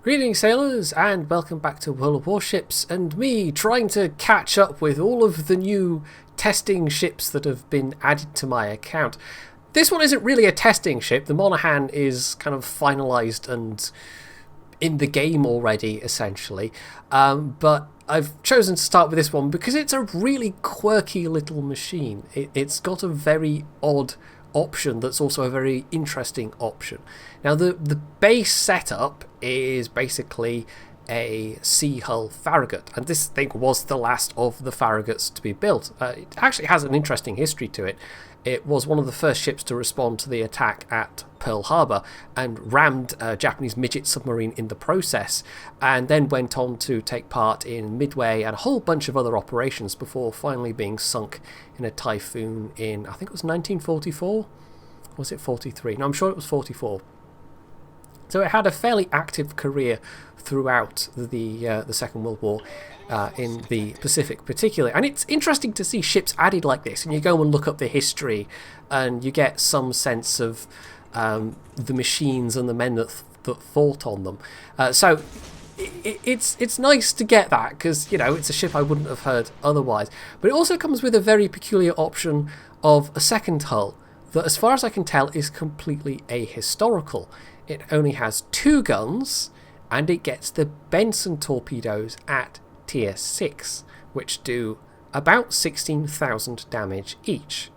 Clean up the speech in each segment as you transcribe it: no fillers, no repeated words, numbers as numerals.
Greetings sailors and welcome back to World of Warships and me trying to catch up with all of the new testing ships that have been added to my account. This one isn't really a testing ship, the Monaghan is kind of finalised and in the game already essentially, but I've chosen to start with this one because it's a really quirky little machine. It's got a very odd option that's also a very interesting option. Now the base setup is basically a sea hull Farragut, and this thing was the last of the Farraguts to be built. It actually has an interesting history to it. It was one of the first ships to respond to the attack at Pearl Harbor and rammed a Japanese midget submarine in the process, and then went on to take part in Midway and a whole bunch of other operations before finally being sunk in a typhoon in, I think it was 1944? Was it 43? No, I'm sure it was 44. So it had a fairly active career throughout the Second World War, in the Pacific particularly. And it's interesting to see ships added like this, and you go and look up the history and you get some sense of the machines and the men that fought on them. So it's nice to get that, because you know it's a ship I wouldn't have heard otherwise. But it also comes with a very peculiar option of a second hull that, as far as I can tell, is completely ahistorical. It only has 2 guns, and it gets the Benson torpedoes at tier 6, which do about 16,000 damage each.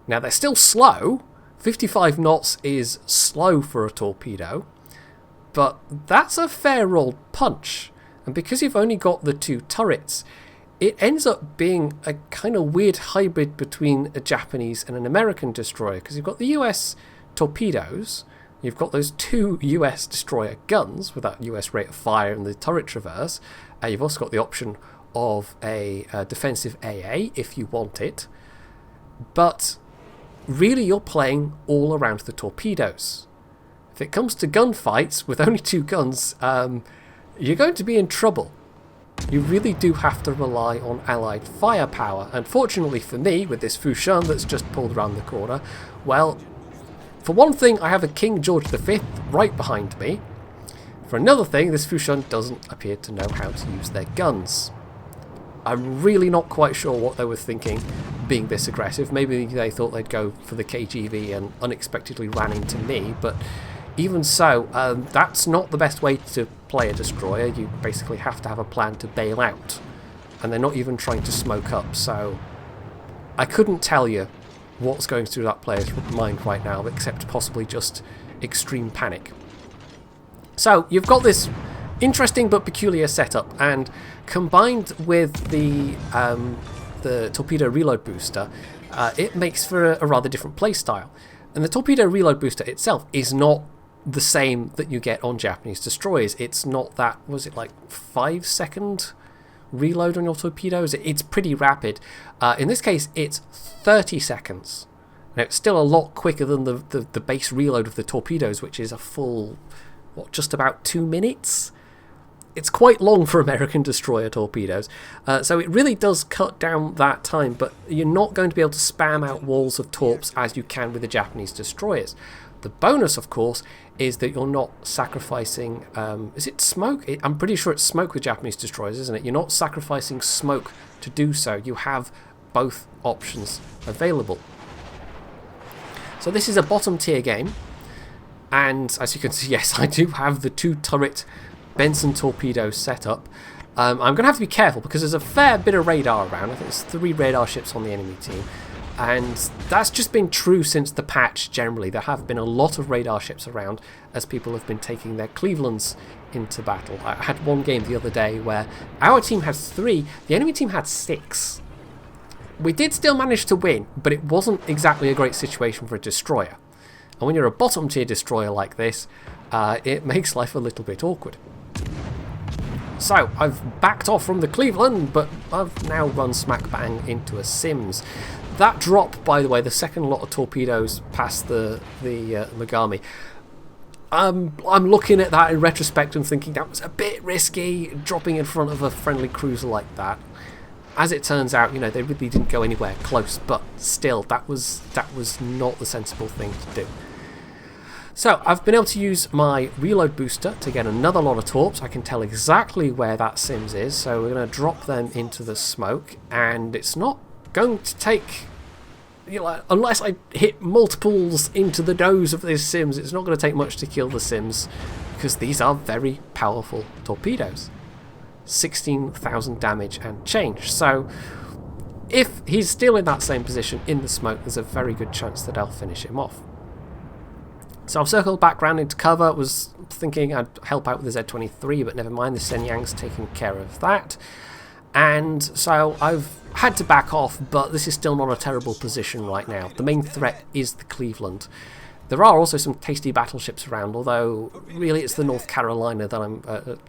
Now they're still slow. 55 knots is slow for a torpedo, but that's a fair old punch. And because you've only got the 2 turrets, it ends up being a kind of weird hybrid between a Japanese and an American destroyer, because you've got the US torpedoes, you've got those 2 US destroyer guns with that US rate of fire and the turret traverse. You've also got the option of a defensive AA if you want it. But really you're playing all around the torpedoes. If it comes to gunfights with only 2 guns, you're going to be in trouble. You really do have to rely on allied firepower. And fortunately for me, with this Fushun that's just pulled around the corner, well, for one thing, I have a King George V right behind me. For another thing, this Fushun doesn't appear to know how to use their guns. I'm really not quite sure what they were thinking being this aggressive. Maybe they thought they'd go for the KGV and unexpectedly ran into me, but even so, that's not the best way to play a destroyer. You basically have to have a plan to bail out, and they're not even trying to smoke up, so I couldn't tell you what's going through that player's mind right now, except possibly just extreme panic. So you've got this interesting but peculiar setup, and combined with the torpedo reload booster, it makes for a rather different play style. And the torpedo reload booster itself is not the same that you get on Japanese destroyers. It's not that, was it like 5-second reload on your torpedoes? It's pretty rapid. In this case, it's 30 seconds. Now, it's still a lot quicker than the base reload of the torpedoes, which is a full, just about 2 minutes? It's quite long for American destroyer torpedoes, so it really does cut down that time, but you're not going to be able to spam out walls of torps as you can with the Japanese destroyers. The bonus, of course, is that you're not sacrificing... is it smoke? I'm pretty sure it's smoke with Japanese destroyers, isn't it? You're not sacrificing smoke to do so. You have both options available. So this is a bottom tier game, and as you can see, yes, I do have the 2 turret Benson torpedoes set up. I'm going to have to be careful because there's a fair bit of radar around. I think there's 3 radar ships on the enemy team. And that's just been true since the patch generally. There have been a lot of radar ships around as people have been taking their Clevelands into battle. I had one game the other day where our team had 3, the enemy team had 6. We did still manage to win, but it wasn't exactly a great situation for a destroyer. And when you're a bottom tier destroyer like this, it makes life a little bit awkward. So, I've backed off from the Cleveland, but I've now run smack bang into a Sims. That drop, by the way, the second lot of torpedoes past the Megami, I'm looking at that in retrospect and thinking that was a bit risky, dropping in front of a friendly cruiser like that. As it turns out, you know, they really didn't go anywhere close, but still, that was not the sensible thing to do. So I've been able to use my reload booster to get another lot of torps. I can tell exactly where that Sims is, so we're going to drop them into the smoke, and it's not going to take, you know, unless I hit multiples into the nose of this Sims, it's not going to take much to kill the Sims, because these are very powerful torpedoes. 16,000 damage and change. So if he's still in that same position in the smoke, there's a very good chance that I'll finish him off. So I've circled back round into cover, was thinking I'd help out with the Z-23, but never mind, the Shenyang's taking care of that. And so I've had to back off, but this is still not a terrible position right now. The main threat is the Cleveland. There are also some tasty battleships around, although really it's the North Carolina that I'm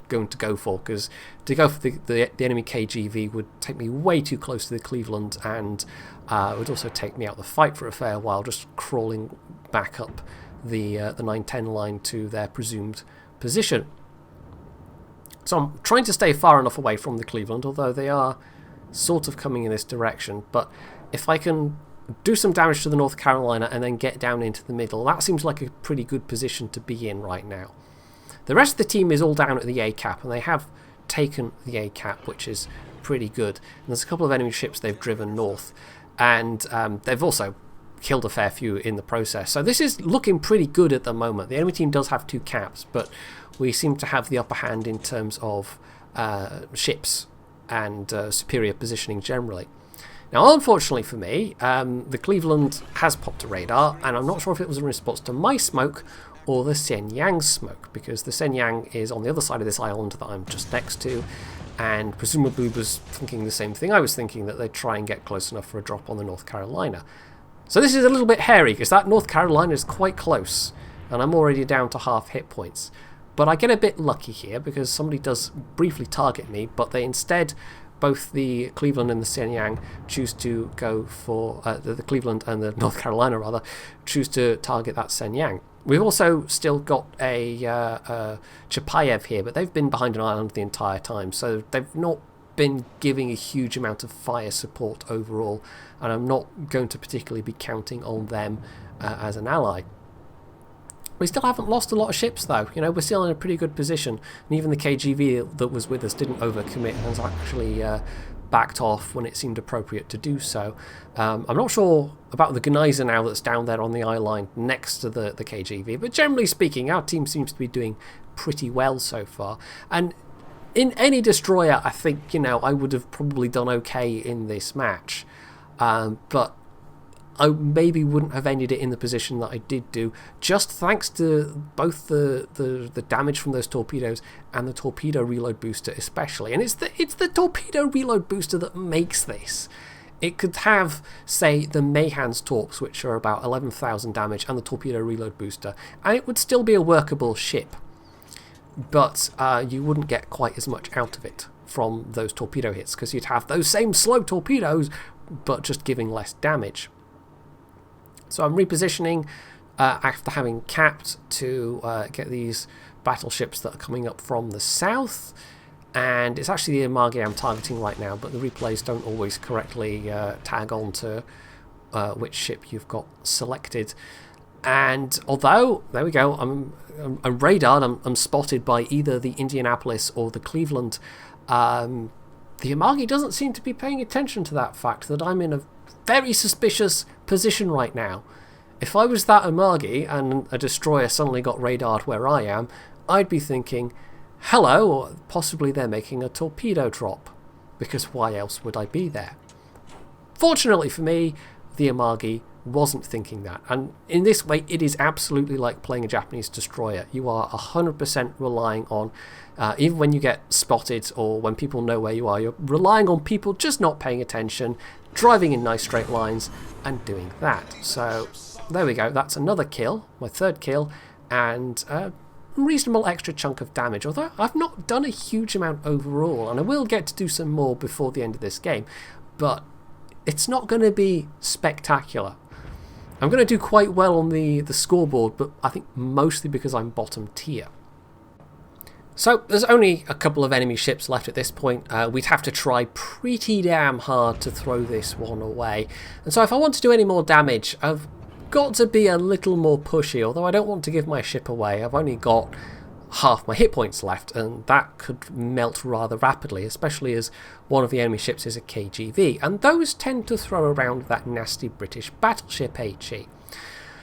going to go for, because to go for the enemy KGV would take me way too close to the Cleveland, and would also take me out the fight for a fair while, just crawling back up the 910 line to their presumed position. So I'm trying to stay far enough away from the Cleveland, although they are sort of coming in this direction. But if I can do some damage to the North Carolina and then get down into the middle, that seems like a pretty good position to be in right now. The rest of the team is all down at the A cap, and they have taken the A cap, which is pretty good. And there's a couple of enemy ships they've driven north, and they've also killed a fair few in the process. So this is looking pretty good at the moment. The enemy team does have 2 caps, but we seem to have the upper hand in terms of ships and superior positioning generally. Now, unfortunately for me, the Cleveland has popped a radar, and I'm not sure if it was in response to my smoke or the Shenyang's smoke, because the Shenyang is on the other side of this island that I'm just next to, and presumably was thinking the same thing I was thinking, that they'd try and get close enough for a drop on the North Carolina. So this is a little bit hairy, because that North Carolina is quite close, and I'm already down to half hit points. But I get a bit lucky here, because somebody does briefly target me, but they instead, both the Cleveland and the Shenyang, choose to go for, the Cleveland and the North Carolina rather, choose to target that Shenyang. We've also still got a Chapayev here, but they've been behind an island the entire time, so they've not been giving a huge amount of fire support overall, and I'm not going to particularly be counting on them as an ally. We still haven't lost a lot of ships though, you know, we're still in a pretty good position, and even the KGV that was with us didn't overcommit and has actually backed off when it seemed appropriate to do so. I'm not sure about the Gneiser now that's down there on the eye line next to the KGV, but generally speaking our team seems to be doing pretty well so far. And in any destroyer, I think, you know, I would have probably done okay in this match, but I maybe wouldn't have ended it in the position that I did do, just thanks to both the damage from those torpedoes and the torpedo reload booster especially. And it's the torpedo reload booster that makes this. It could have, say, the Mahan's torps, which are about 11,000 damage, and the torpedo reload booster, and it would still be a workable ship. But you wouldn't get quite as much out of it from those torpedo hits, because you'd have those same slow torpedoes, but just giving less damage. So I'm repositioning after having capped to get these battleships that are coming up from the south. And it's actually the Amagi I'm targeting right now, but the replays don't always correctly tag on to which ship you've got selected. And although, there we go, I'm radared, I'm spotted by either the Indianapolis or the Cleveland, the Amagi doesn't seem to be paying attention to that fact that I'm in a very suspicious position right now. If I was that Amagi and a destroyer suddenly got radared where I am, I'd be thinking, hello, or possibly they're making a torpedo drop, because why else would I be there? Fortunately for me, the Amagi wasn't thinking that, and in this way it is absolutely like playing a Japanese destroyer. You are 100% relying on, even when you get spotted or when people know where you are, you're relying on people just not paying attention, driving in nice straight lines and doing that. So there we go, that's another kill, my third kill, and a reasonable extra chunk of damage, although I've not done a huge amount overall, and I will get to do some more before the end of this game, but it's not going to be spectacular. I'm going to do quite well on the scoreboard, but I think mostly because I'm bottom tier. So there's only a couple of enemy ships left at this point. We'd have to try pretty damn hard to throw this one away. And so if I want to do any more damage, I've got to be a little more pushy, although I don't want to give my ship away. I've only got half my hit points left, and that could melt rather rapidly, especially as one of the enemy ships is a KGV, and those tend to throw around that nasty British battleship HE.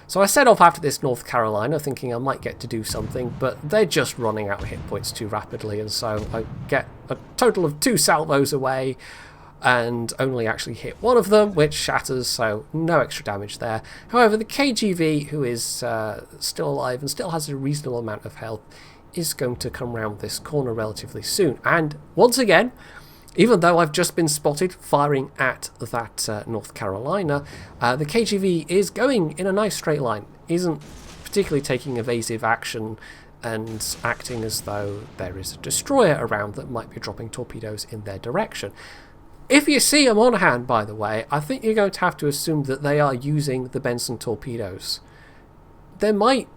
So I set off after this North Carolina thinking I might get to do something, but they're just running out of hit points too rapidly, and so I get a total of 2 salvos away and only actually hit one of them, which shatters, so no extra damage there. However, the KGV, who is still alive and still has a reasonable amount of health, is going to come around this corner relatively soon. And once again, even though I've just been spotted firing at that North Carolina, the KGV is going in a nice straight line, isn't particularly taking evasive action and acting as though there is a destroyer around that might be dropping torpedoes in their direction. If you see a Monaghan, by the way, I think you're going to have to assume that they are using the Benson torpedoes. There might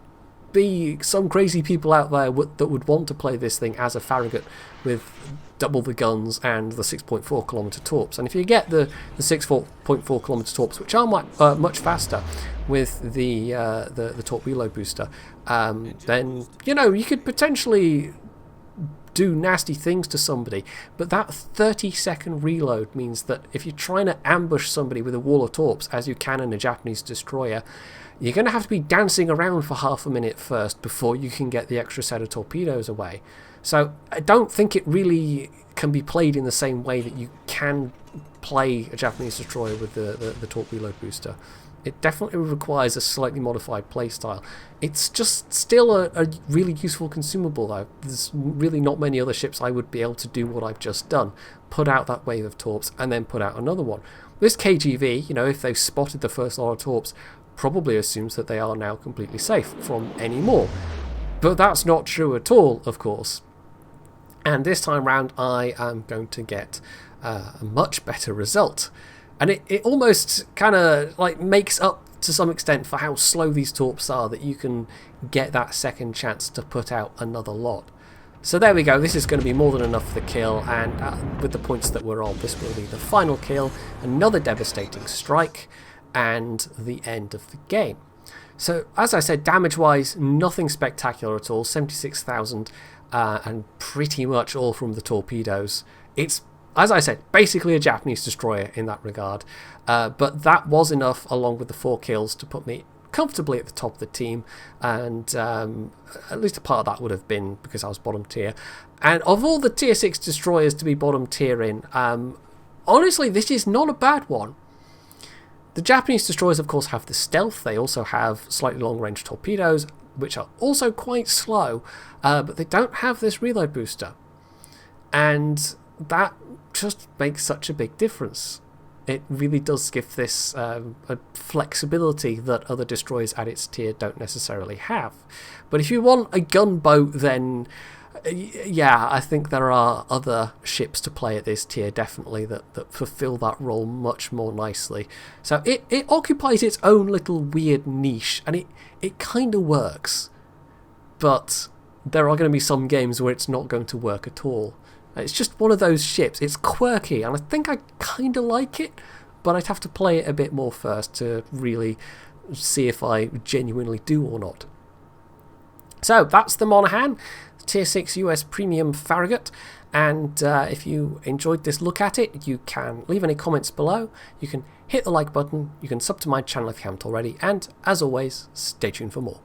be some crazy people out there that would want to play this thing as a Farragut with double the guns and the 6.4 kilometer torps. And if you get the 6.4 kilometer torps, which are much faster with the torp reload booster, then you could potentially do nasty things to somebody. But that 30-second reload means that if you're trying to ambush somebody with a wall of torps, as you can in a Japanese destroyer, you're going to have to be dancing around for half a minute first before you can get the extra set of torpedoes away. So I don't think it really can be played in the same way that you can play a Japanese destroyer with the torp reload booster. It definitely requires a slightly modified playstyle. It's just still a really useful consumable, though. There's really not many other ships I would be able to do what I've just done. Put out that wave of torps and then put out another one. This KGV, if they've spotted the first lot of torps, probably assumes that they are now completely safe from any more. But that's not true at all, of course. And this time round, I am going to get a much better result. And it almost kind of makes up to some extent for how slow these torps are, that you can get that second chance to put out another lot. So there we go, this is going to be more than enough for the kill, and with the points that we're on, this will be the final kill, another devastating strike, and the end of the game. So as I said, damage wise, nothing spectacular at all, 76,000, and pretty much all from the torpedoes. It's, as I said, basically a Japanese destroyer in that regard, but that was enough, along with the 4 kills, to put me comfortably at the top of the team, and at least a part of that would have been because I was bottom tier. And of all the tier 6 destroyers to be bottom tier in, honestly, this is not a bad one. The Japanese destroyers, of course, have the stealth. They also have slightly long-range torpedoes, which are also quite slow, but they don't have this reload booster. And that just makes such a big difference. It really does give this a flexibility that other destroyers at its tier don't necessarily have. But if you want a gunboat, then yeah, I think there are other ships to play at this tier, definitely, that fulfill that role much more nicely. So it occupies its own little weird niche, and it kind of works. But there are going to be some games where it's not going to work at all. It's just one of those ships. It's quirky, and I think I kind of like it, but I'd have to play it a bit more first to really see if I genuinely do or not. So that's the Monaghan, Tier 6 US Premium Farragut, and if you enjoyed this look at it, you can leave any comments below, you can hit the like button, you can sub to my channel if you haven't already, and as always, stay tuned for more.